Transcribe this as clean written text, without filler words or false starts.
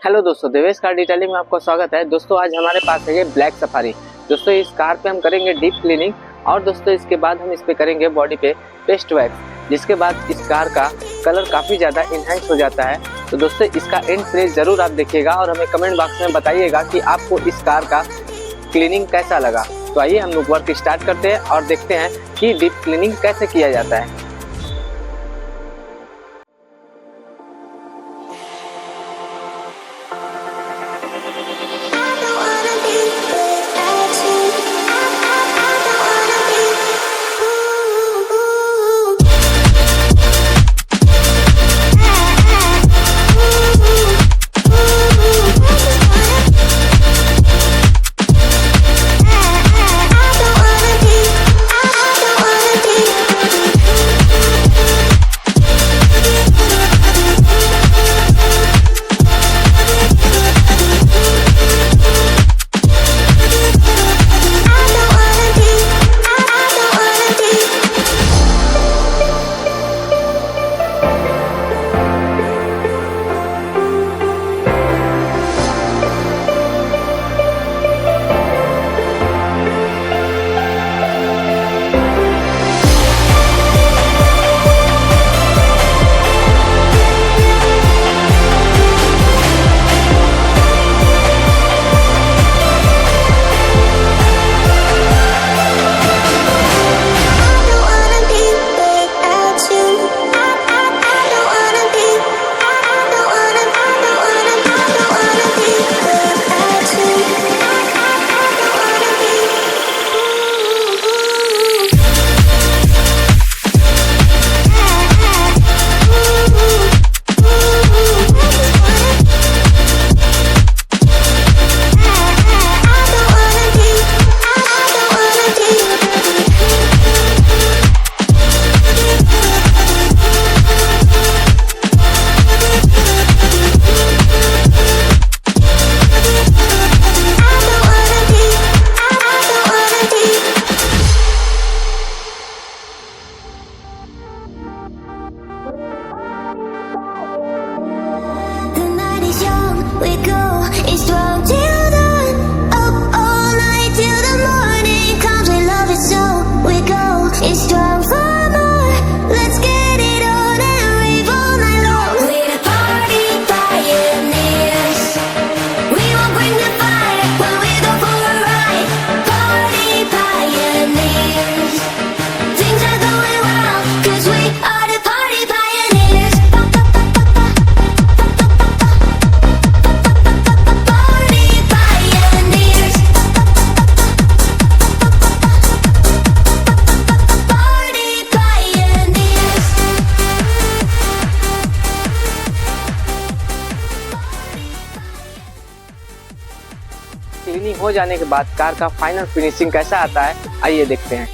Hello दोस्तों, Devesh car detailing में आपका स्वागत है। दोस्तों आज हमारे पास है ये ब्लैक सफारी। दोस्तों इस कार पे हम करेंगे डीप क्लीनिंग और दोस्तों इसके बाद हम इस पे करेंगे बॉडी पे पेस्ट वैक्स, जिसके बाद इस कार का कलर काफ़ी ज़्यादा इन्हेंस हो जाता है। तो दोस्तों इसका एंड फिनिश ज़रूर आप देखिएगा और हमें कमेंट बॉक्स में बताइएगा कि आपको इस कार का क्लीनिंग कैसा लगा। तो आइए हम लोग वर्क स्टार्ट करते हैं और देखते हैं कि डीप क्लीनिंग कैसे किया जाता है। We go, it's strong till dawn, up all night till the morning comes. We love it so. We go, it's strong for more. Let's get it on and rave all night long. We're the party pioneers. We won't bring the fire when we go for a ride. Party pioneers. Things are going well 'cause we are the party pioneers. Cleaning हो जाने के बाद car का final finishing कैसा आता है, आइए देखते हैं।